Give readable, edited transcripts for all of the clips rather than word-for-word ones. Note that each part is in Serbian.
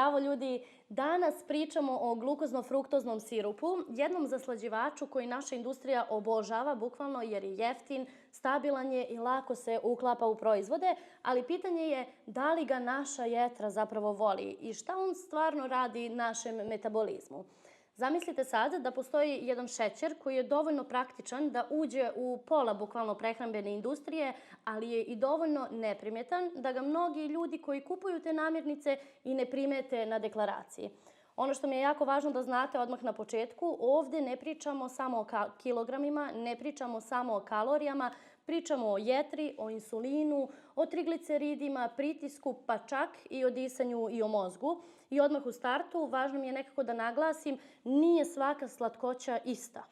Zdravo ljudi! Danas pričamo o glukozno-fruktoznom sirupu, jednom zaslađivaču koji naša industrija obožava bukvalno jer je jeftin, stabilan je i lako se uklapa u proizvode, ali pitanje je da li ga naša jetra zapravo voli i šta on stvarno radi našem metabolizmu. Zamislite sad da postoji jedan šećer koji je dovoljno praktičan da uđe u pola bukvalno prehrambene industrije, ali je i dovoljno neprimjetan da ga mnogi ljudi koji kupuju te namirnice i ne primete na deklaraciji. Ono što mi je jako važno da znate odmah na početku, ovdje ne pričamo samo o kilogramima, ne pričamo samo o kalorijama, pričamo o jetri, o insulinu, o trigliceridima, pritisku, pa čak i o disanju i o mozgu. I odmah u startu, važno mi je nekako da naglasim, nije svaka slatkoća ista.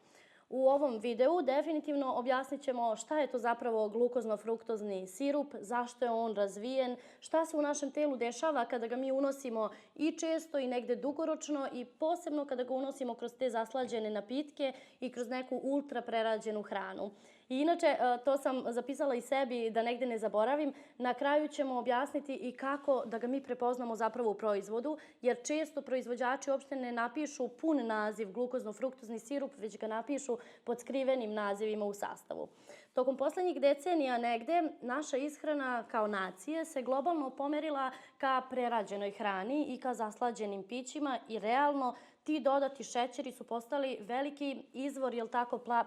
U ovom videu definitivno objasnit ćemo šta je to zapravo glukozno-fruktozni sirup, zašto je on razvijen, šta se u našem telu dešava kada ga mi unosimo i često i negde dugoročno i posebno kada ga unosimo kroz te zaslađene napitke i kroz neku ultra prerađenu hranu. I inače, to sam zapisala i sebi da negde ne zaboravim, na kraju ćemo objasniti i kako da ga mi prepoznamo zapravo u proizvodu, jer često proizvođači uopšte ne napišu pun naziv glukozno-fruktozni sirup, već ga napišu pod skrivenim nazivima u sastavu. Tokom poslednjih decenija negde, naša ishrana kao nacije se globalno pomerila ka prerađenoj hrani i ka zaslađenim pićima i realno ti dodati šećeri su postali veliki izvor,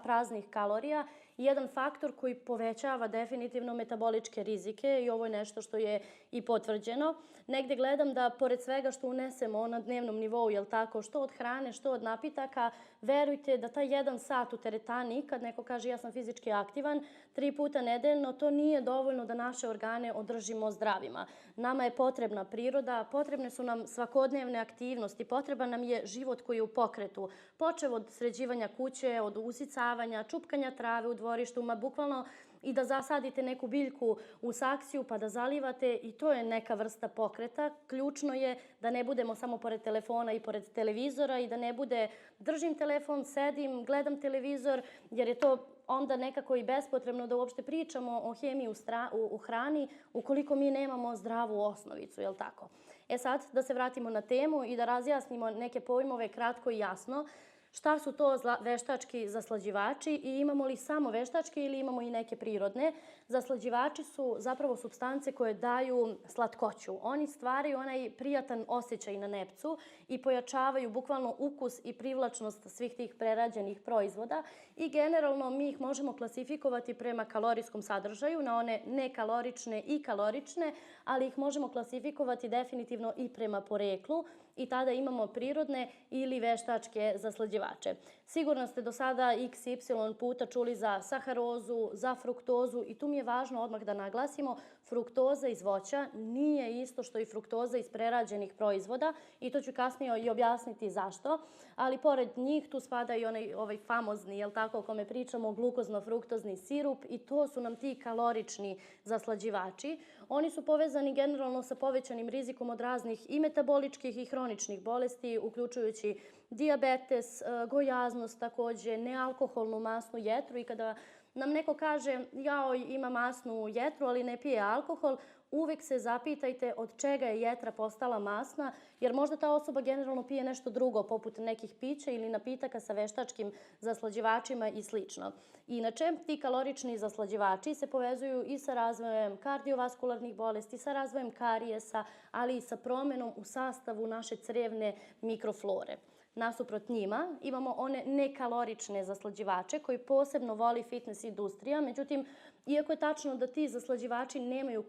praznih kalorija i jedan faktor koji povećava definitivno metaboličke rizike i ovo je nešto što je i potvrđeno. Negde gledam da pored svega što unesemo na dnevnom nivou, što od hrane, što od napitaka, verujte da taj 1 sat u teretani, kad neko kaže ja sam fizički aktivan, 3 puta nedeljno, to nije dovoljno da naše organe održimo zdravima. Nama je potrebna priroda, potrebne su nam svakodnevne aktivnosti, potreban nam je život koji je u pokretu, počev od sređivanja kuće, od usicavanja, čupkanja trave u dvorištu, bukvalno i da zasadite neku biljku u saksiju pa da zalivate i to je neka vrsta pokreta. Ključno je da ne budemo samo pored telefona i pored televizora i da ne bude držim telefon, sedim, gledam televizor, jer je to onda nekako i bespotrebno da uopšte pričamo o hemiji u hrani ukoliko mi nemamo zdravu osnovicu, jel tako? E sad, da se vratimo na temu i da razjasnimo neke pojmove kratko i jasno. Šta su to veštački zaslađivači i imamo li samo veštačke ili imamo i neke prirodne? Zaslađivači su zapravo supstance koje daju slatkoću. Oni stvaraju onaj prijatan osjećaj na nepcu i pojačavaju bukvalno ukus i privlačnost svih tih prerađenih proizvoda i generalno mi ih možemo klasifikovati prema kalorijskom sadržaju na one nekalorične i kalorične, ali ih možemo klasifikovati definitivno i prema poreklu i tada imamo prirodne ili veštačke zaslađivače. Sigurno ste do sada XY puta čuli za saharozu, za fruktozu i tu mi je važno odmah da naglasimo, fruktoza iz voća nije isto što i fruktoza iz prerađenih proizvoda i to ću kasnije i objasniti zašto, ali pored njih tu spada i ovaj famozni, o kome pričamo, glukozno-fruktozni sirup i to su nam ti kalorični zaslađivači. Oni su povezani generalno sa povećanim rizikom od raznih i metaboličkih i hroničnih bolesti, uključujući dijabetes, gojaznost takođe, nealkoholnu masnu jetru i kada nam neko kaže jao ima masnu jetru ali ne pije alkohol, uvek se zapitajte od čega je jetra postala masna, jer možda ta osoba generalno pije nešto drugo, poput nekih pića ili napitaka sa veštačkim zaslađivačima i slično. Inače, ti kalorični zaslađivači se povezuju i sa razvojem kardiovaskularnih bolesti, sa razvojem karijesa, ali i sa promenom u sastavu naše crevne mikroflore. Nasuprot njima imamo one nekalorične zaslađivače koji posebno voli fitness industrija, međutim, iako je tačno da ti zaslađivači nemaju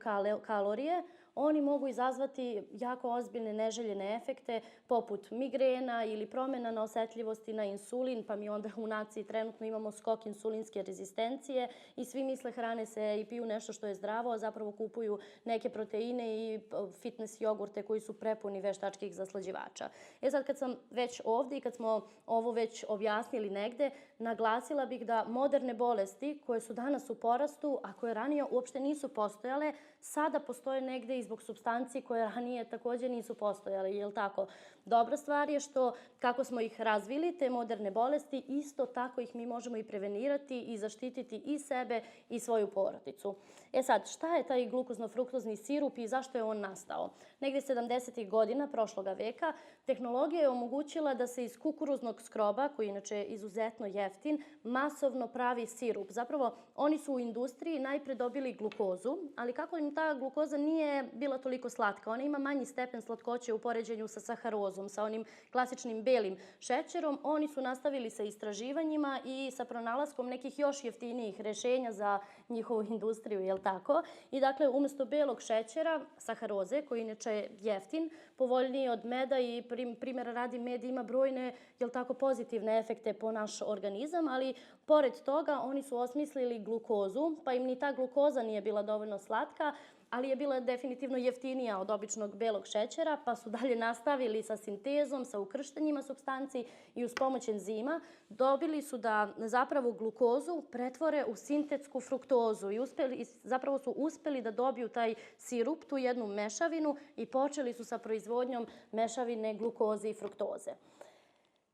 kalorije, oni mogu izazvati jako ozbiljne neželjene efekte poput migrena ili promjena na osetljivosti na insulin, pa mi onda u naciji trenutno imamo skok insulinske rezistencije i svi misle hrane se i piju nešto što je zdravo, a zapravo kupuju neke proteine i fitness jogurte koji su prepuni veštačkih zaslađivača. E sad kad sam već ovdje i kad smo ovo već objasnili negde, naglasila bih da moderne bolesti koje su danas u porastu, a koje ranije uopšte nisu postojale, sada postoje negde iz zbog supstanci koje ranije također nisu postojale, je li tako? Dobra stvar je što kako smo ih razvili, te moderne bolesti, isto tako ih mi možemo i prevenirati i zaštititi i sebe i svoju porodicu. E sad, šta je taj glukozno-fruktozni sirup i zašto je on nastao? Negdje 70. godina prošloga veka tehnologija je omogućila da se iz kukuruznog skroba, koji inače je izuzetno jeftin, masovno pravi sirup. Zapravo, oni su u industriji najpre dobili glukozu, ali kako im ta glukoza nije bila toliko slatka, ona ima manji stepen slatkoće u poređenju sa saharozom, sa onim klasičnim belim šećerom, oni su nastavili sa istraživanjima i sa pronalaskom nekih još jeftinijih rešenja za njihovu industriju, jel tako? I dakle, umjesto belog šećera, saharoze, koji inače je jeftin, povoljniji od meda i primjera radi med ima brojne, jel tako, pozitivne efekte po naš organizam, ali pored toga oni su osmislili glukozu, pa im ni ta glukoza nije bila dovoljno slatka, ali je bila definitivno jeftinija od običnog belog šećera, pa su dalje nastavili sa sintezom, sa ukrštanjima supstanci i uz pomoć enzima dobili su da zapravo glukozu pretvore u sintetsku fruktozu i zapravo su uspeli da dobiju taj sirup, tu jednu mešavinu i počeli su sa proizvodnjom mešavine glukoze i fruktoze.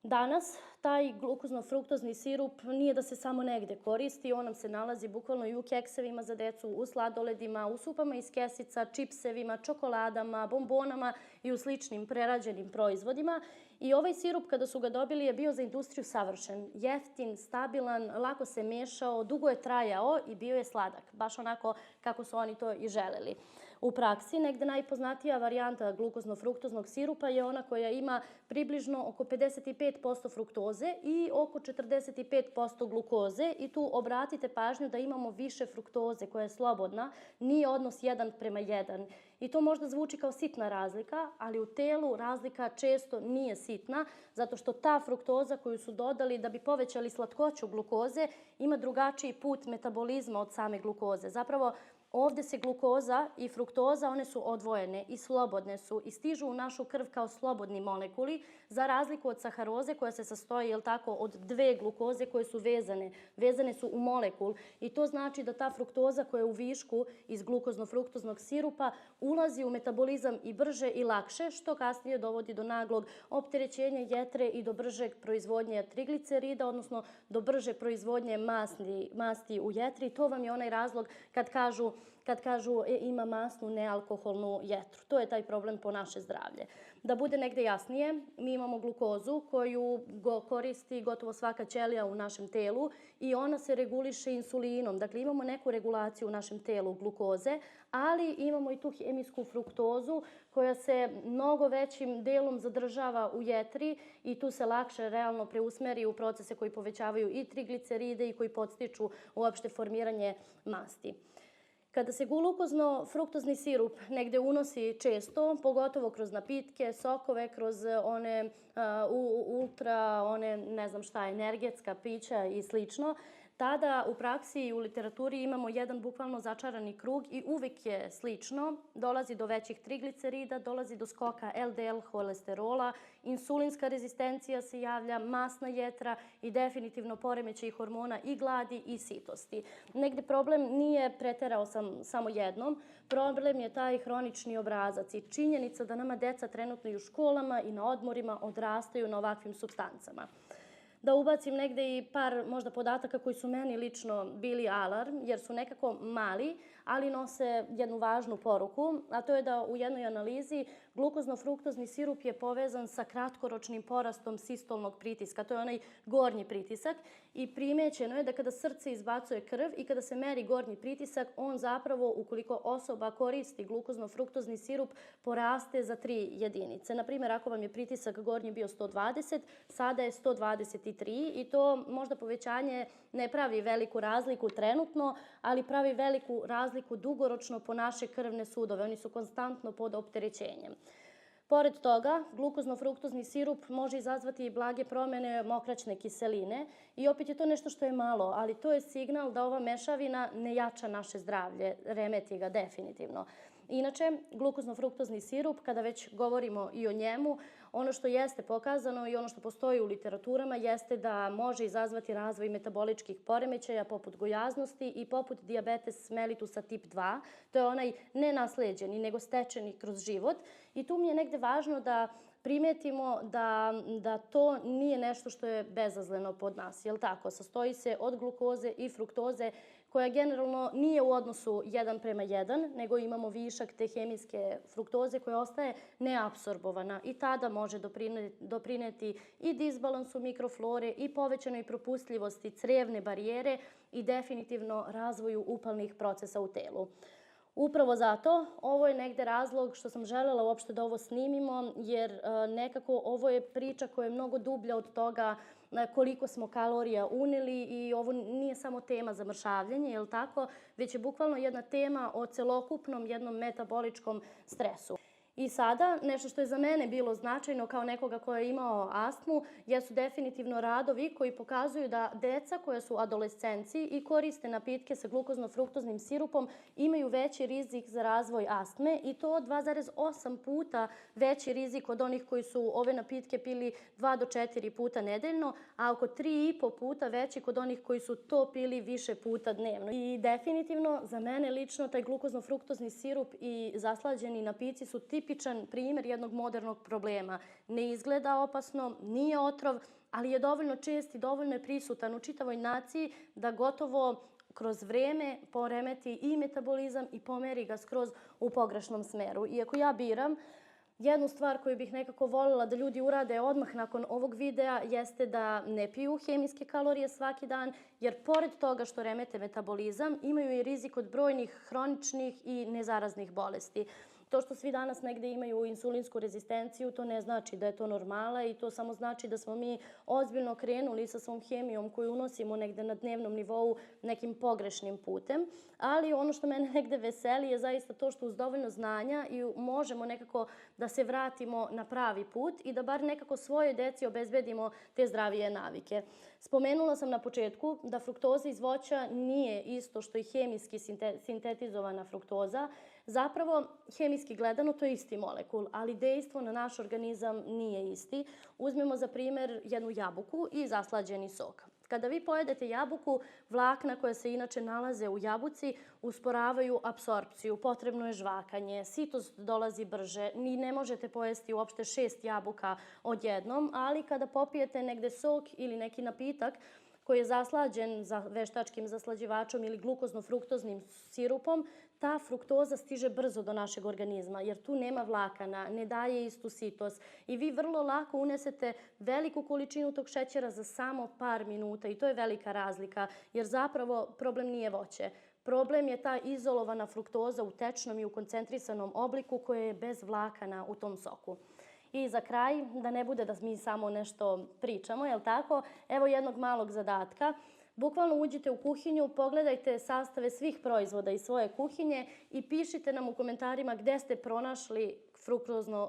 Danas taj glukozno-fruktozni sirup nije da se samo negde koristi, on nam se nalazi bukvalno i u keksevima za decu, u sladoledima, u supama iz kesica, čipsevima, čokoladama, bombonama i u sličnim prerađenim proizvodima. I ovaj sirup kada su ga dobili je bio za industriju savršen, jeftin, stabilan, lako se mešao, dugo je trajao i bio je sladak, baš onako kako su oni to i želeli. U praksi negde najpoznatija varijanta glukozno-fruktoznog sirupa je ona koja ima približno oko 55% fruktoze i oko 45% glukoze i tu obratite pažnju da imamo više fruktoze koja je slobodna, nije odnos 1:1. I to možda zvuči kao sitna razlika, ali u telu razlika često nije sitna, zato što ta fruktoza koju su dodali da bi povećali slatkoću glukoze ima drugačiji put metabolizma od same glukoze. Zapravo, ovdje se glukoza i fruktoza, one su odvojene i slobodne su i stižu u našu krv kao slobodni molekuli, za razliku od saharoze koja se sastoji, jel tako, od dve glukoze koje su vezane. Vezane su u molekul i to znači da ta fruktoza koja je u višku iz glukozno-fruktoznog sirupa ulazi u metabolizam i brže i lakše, što kasnije dovodi do naglog opterećenja jetre i do bržeg proizvodnje triglicerida, odnosno do brže proizvodnje masti u jetri. To vam je onaj razlog kad kažu ima masnu, nealkoholnu jetru. To je taj problem po naše zdravlje. Da bude negde jasnije, mi imamo glukozu koju koristi gotovo svaka ćelija u našem telu i ona se reguliše insulinom. Dakle, imamo neku regulaciju u našem telu glukoze, ali imamo i tu hemijsku fruktozu koja se mnogo većim delom zadržava u jetri i tu se lakše realno preusmeri u procese koji povećavaju i trigliceride i koji podstiču uopšte formiranje masti. Kada se glukozno-fruktozni sirup negde unosi često, pogotovo kroz napitke, sokove, kroz one energetska pića i slično, tada u praksi i u literaturi imamo jedan bukvalno začarani krug i uvek je slično. Dolazi do većih triglicerida, dolazi do skoka LDL holesterola, insulinska rezistencija se javlja, masna jetra i definitivno poremećaj hormona i gladi i sitosti. Negde problem nije preterao sam samo jednom, problem je taj hronični obrazac i činjenica da nama deca trenutno i u školama i na odmorima odrastaju na ovakvim supstancama. Da ubacim negde i par možda podataka koji su meni lično bili alarm, jer su nekako mali, ali nose jednu važnu poruku, a to je da u jednoj analizi glukozno-fruktozni sirup je povezan sa kratkoročnim porastom sistolnog pritiska, to je onaj gornji pritisak, i primećeno je da kada srce izbacuje krv i kada se meri gornji pritisak, on zapravo, ukoliko osoba koristi glukozno-fruktozni sirup, poraste za 3 jedinice. Naprimjer, ako vam je pritisak gornji bio 120, sada je 123 i to možda povećanje ne pravi veliku razliku trenutno, ali pravi veliku razliku dugoročno po naše krvne sudove. Oni su konstantno pod opterećenjem. Pored toga, glukozno-fruktozni sirup može izazvati i blage promjene mokraćne kiseline i opet je to nešto što je malo, ali to je signal da ova mešavina ne jača naše zdravlje, remeti ga definitivno. Inače, glukozno-fruktozni sirup, kada već govorimo i o njemu, ono što jeste pokazano i ono što postoji u literaturama jeste da može izazvati razvoj metaboličkih poremećaja poput gojaznosti i poput dijabetes mellitusa tip 2. To je onaj nenasleđeni, nego stečeni kroz život. I tu mi je negde važno da primetimo da to nije nešto što je bezazleno pod nas, jel tako? Sastoji se od glukoze i fruktoze koja generalno nije u odnosu 1:1, nego imamo višak te hemijske fruktoze koja ostaje neapsorbovana i tada može doprineti i disbalansu mikroflore i povećanoj propustljivosti crevne barijere i definitivno razvoju upalnih procesa u telu. Upravo zato, ovo je negde razlog što sam želela uopšte da ovo snimimo, jer nekako ovo je priča koja je mnogo dublja od toga koliko smo kalorija uneli i ovo nije samo tema za mršavljenje, jel tako, već je bukvalno jedna tema o celokupnom jednom metaboličkom stresu. I sada, nešto što je za mene bilo značajno kao nekoga ko je imao astmu, jesu definitivno radovi koji pokazuju da deca koja su adolescenci i koriste napitke sa glukozno-fruktoznim sirupom imaju veći rizik za razvoj astme i to 2,8 puta veći rizik od onih koji su ove napitke pili 2 do 4 puta nedeljno, a oko 3,5 puta veći kod onih koji su to pili više puta dnevno. I definitivno, za mene lično, taj glukozno-fruktozni sirup i zaslađeni napici su tipičan primjer jednog modernog problema. Ne izgleda opasno, nije otrov, ali je dovoljno čest i dovoljno je prisutan u čitavoj naciji da gotovo kroz vreme poremeti i metabolizam i pomeri ga skroz u pogrešnom smeru. Iako ja biram, jednu stvar koju bih nekako voljela da ljudi urade odmah nakon ovog videa jeste da ne piju hemijske kalorije svaki dan, jer pored toga što remete metabolizam, imaju i rizik od brojnih hroničnih i nezaraznih bolesti. To što svi danas negde imaju insulinsku rezistenciju, to ne znači da je to normala i to samo znači da smo mi ozbiljno krenuli sa svom hemijom koju unosimo negde na dnevnom nivou nekim pogrešnim putem. Ali ono što mene negde veseli je zaista to što uz dovoljno znanja i možemo nekako da se vratimo na pravi put i da bar nekako svoje deci obezbedimo te zdravije navike. Spomenula sam na početku da fruktoza iz voća nije isto što i hemijski sintetizovana fruktoza. Zapravo, hemijski gledano, to je isti molekul, ali dejstvo na naš organizam nije isti. Uzmemo za primer jednu jabuku i zaslađeni sok. Kada vi pojedete jabuku, vlakna koja se inače nalaze u jabuci usporavaju apsorpciju, potrebno je žvakanje, sitost dolazi brže, ni ne možete pojesti uopšte 6 jabuka odjednom, ali kada popijete negde sok ili neki napitak koji je zaslađen veštačkim zaslađivačom ili glukozno-fruktoznim sirupom, ta fruktoza stiže brzo do našeg organizma, jer tu nema vlakana, ne daje istu sitost i vi vrlo lako unesete veliku količinu tog šećera za samo par minuta i to je velika razlika, jer zapravo problem nije voće. Problem je ta izolovana fruktoza u tečnom i u koncentrisanom obliku koja je bez vlakana u tom soku. I za kraj, da ne bude da mi samo nešto pričamo, jel tako? Evo jednog malog zadatka. Bukvalno uđite u kuhinju, pogledajte sastave svih proizvoda iz svoje kuhinje i pišite nam u komentarima gde ste pronašli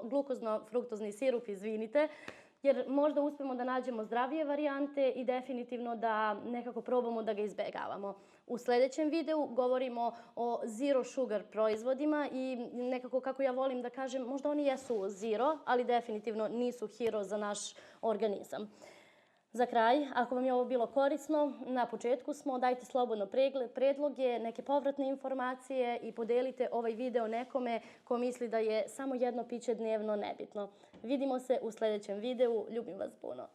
glukozno-fruktozni sirup, jer možda uspemo da nađemo zdravije varijante i definitivno da nekako probamo da ga izbegavamo. U sledećem videu govorimo o zero sugar proizvodima i nekako kako ja volim da kažem, možda oni jesu zero, ali definitivno nisu hero za naš organizam. Za kraj, ako vam je ovo bilo korisno, na početku smo, dajte slobodno predloge, neke povratne informacije i podelite ovaj video nekome ko misli da je samo jedno piće dnevno nebitno. Vidimo se u sledećem videu, ljubim vas puno.